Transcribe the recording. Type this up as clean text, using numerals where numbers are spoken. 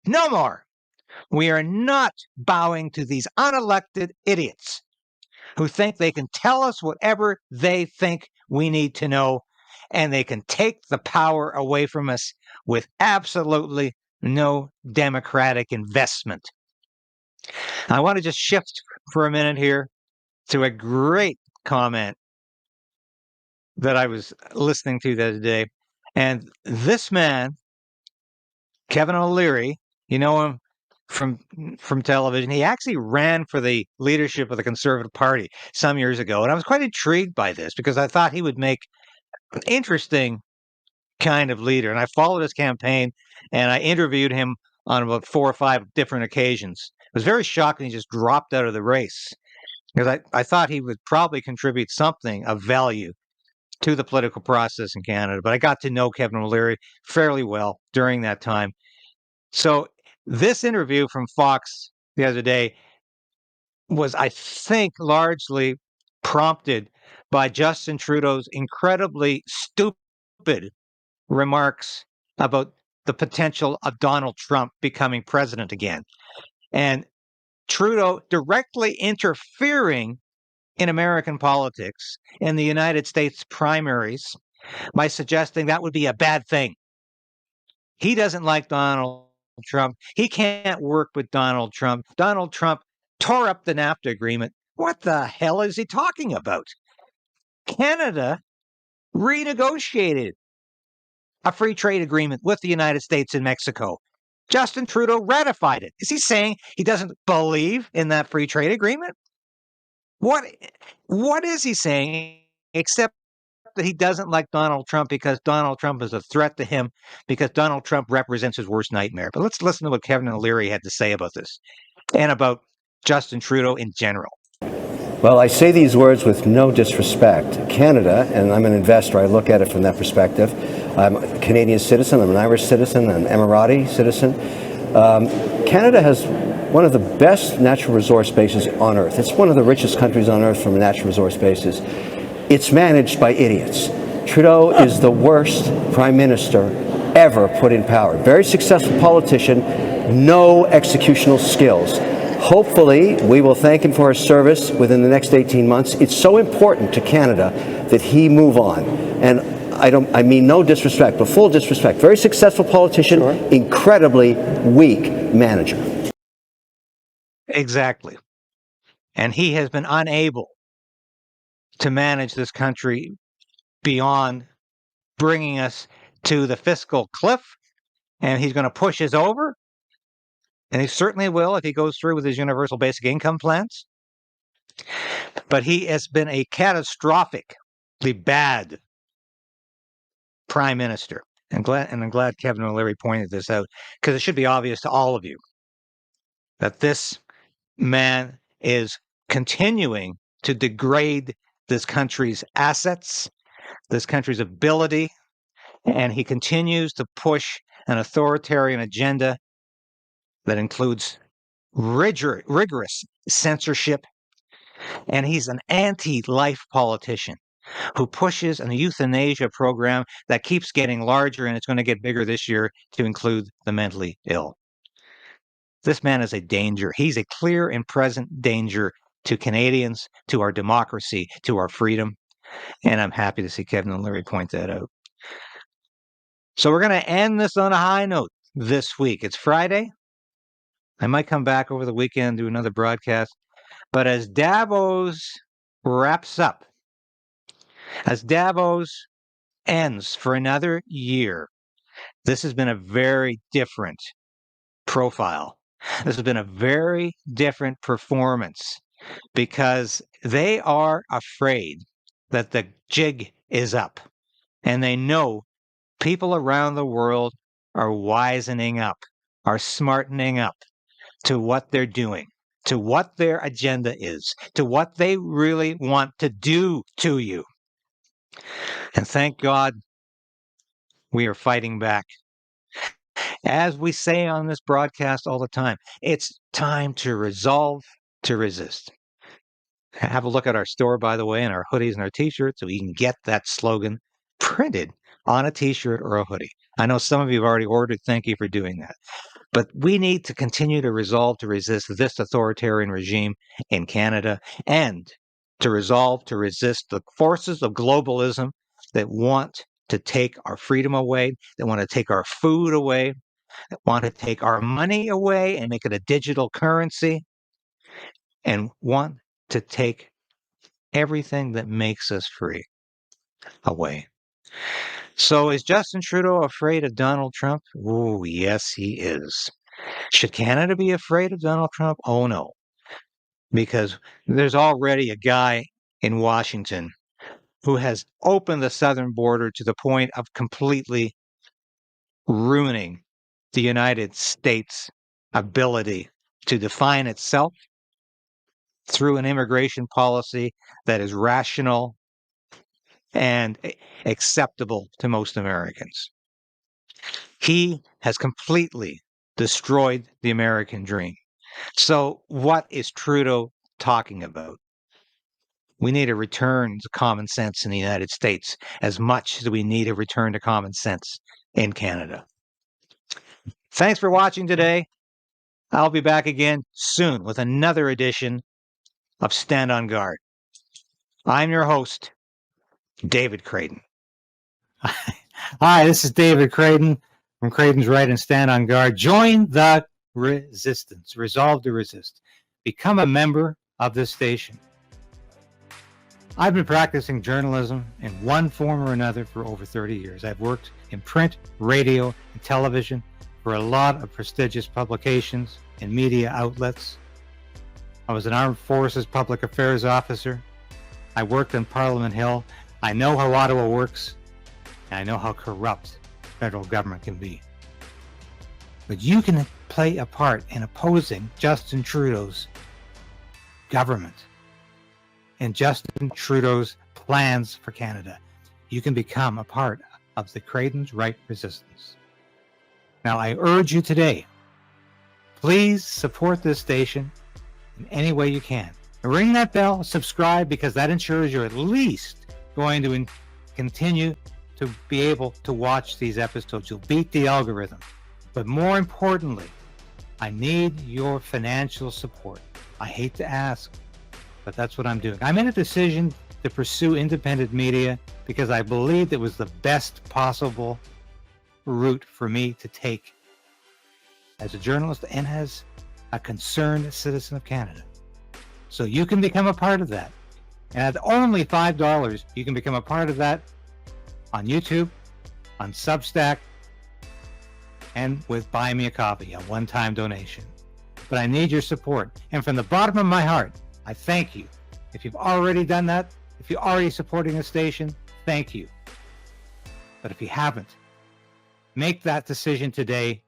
No more. We are not bowing to these unelected idiots who think they can tell us whatever they think we need to know, and they can take the power away from us with absolutely no democratic investment. I want to just shift for a minute here to a great comment that I was listening to the other day. And this man, Kevin O'Leary, you know him from from television. He actually ran for the leadership of the Conservative Party some years ago, and I was quite intrigued by this because I thought he would make an interesting kind of leader. And I followed his campaign, and I interviewed him on about 4 or 5 different occasions. It was very shocking he just dropped out of the race because I thought he would probably contribute something of value to the political process in Canada. But I got to know Kevin O'Leary fairly well during that time. So this interview from Fox the other day was, I think, largely prompted by Justin Trudeau's incredibly stupid remarks about the potential of Donald Trump becoming president again. And Trudeau directly interfering in American politics in the United States primaries by suggesting that would be a bad thing. He doesn't like Donald Trump. He can't work with Donald Trump. Donald Trump tore up the NAFTA agreement. What the hell is he talking about? Canada renegotiated a free trade agreement with the United States and Mexico. Justin Trudeau ratified it. Is he saying he doesn't believe in that free trade agreement? What is he saying except that he doesn't like Donald Trump because Donald Trump is a threat to him, because Donald Trump represents his worst nightmare? But let's listen to what Kevin O'Leary had to say about this and about Justin Trudeau in general. Well, I say these words with no disrespect. Canada, and I'm an investor, I look at it from that perspective. I'm a Canadian citizen, I'm an Irish citizen, I'm an Emirati citizen. Canada has one of the best natural resource bases on Earth. It's one of the richest countries on Earth from a natural resource basis. It's managed by idiots. Trudeau is the worst prime minister ever put in power. Very successful politician, no executional skills. Hopefully, we will thank him for his service within the next 18 months. It's so important to Canada that he move on. And I mean no disrespect, but full disrespect. Very successful politician, sure. Incredibly weak manager. Exactly. And he has been unable to manage this country beyond bringing us to the fiscal cliff. And he's going to push us over. And he certainly will if he goes through with his universal basic income plans. But he has been a catastrophically bad prime minister. I'm glad Kevin O'Leary pointed this out, because it should be obvious to all of you that this man is continuing to degrade this country's assets, this country's ability, and he continues to push an authoritarian agenda that includes rigorous censorship. And he's an anti-life politician who pushes a euthanasia program that keeps getting larger, and it's going to get bigger this year to include the mentally ill. This man is a danger. He's a clear and present danger to Canadians, to our democracy, to our freedom. And I'm happy to see Kevin O'Leary point that out. So we're going to end this on a high note this week. It's Friday. I might come back over the weekend, do another broadcast. But as Davos wraps up, as Davos ends for another year, this has been a very different profile. This has been a very different performance, because they are afraid that the jig is up, and they know people around the world are wisening up, are smartening up to what they're doing, to what their agenda is, to what they really want to do to you. And thank God we are fighting back. As we say on this broadcast all the time, it's time to resolve to resist. Have a look at our store, by the way, and our hoodies and our t-shirts, so you can get that slogan printed on a t-shirt or a hoodie. I know some of you have already ordered. Thank you for doing that. But we need to continue to resolve to resist this authoritarian regime in Canada and to resolve to resist the forces of globalism that want to take our freedom away, that want to take our food away, that want to take our money away and make it a digital currency, and want to take everything that makes us free away. So is Justin Trudeau afraid of Donald Trump? Oh, yes, he is. Should Canada be afraid of Donald Trump? Oh, no, because there's already a guy in Washington who has opened the southern border to the point of completely ruining the United States' ability to define itself through an immigration policy that is rational and acceptable to most Americans. He has completely destroyed the American dream. So, what is Trudeau talking about? We need a return to common sense in the United States as much as we need a return to common sense in Canada. Thanks for watching today. I'll be back again soon with another edition of Stand on Guard. I'm your host, David Krayden. Hi, this is David Krayden from Krayden's Right and Stand on Guard. Join the resistance. Resolve to resist. Become a member of this station. I've been practicing journalism in one form or another for over 30 years. I've worked in print, radio, and television for a lot of prestigious publications and media outlets. I was an Armed Forces Public Affairs officer. I worked on Parliament Hill. I know how Ottawa works, and I know how corrupt federal government can be. But you can play a part in opposing Justin Trudeau's government and Justin Trudeau's plans for Canada. You can become a part of the Krayden's Right resistance. Now, I urge you today, please support this station in any way you can. Ring that bell, subscribe, because that ensures you're at least going to continue to be able to watch these episodes. You'll beat the algorithm. But more importantly, I need your financial support. I hate to ask, but that's what I'm doing. I made a decision to pursue independent media because I believed it was the best possible route for me to take as a journalist and as a concerned citizen of Canada. So you can become a part of that. And at only $5, you can become a part of that on YouTube, on Substack, and with Buy Me a Coffee, a one-time donation. But I need your support. And from the bottom of my heart, I thank you. If you've already done that, if you're already supporting the station, thank you. But if you haven't, make that decision today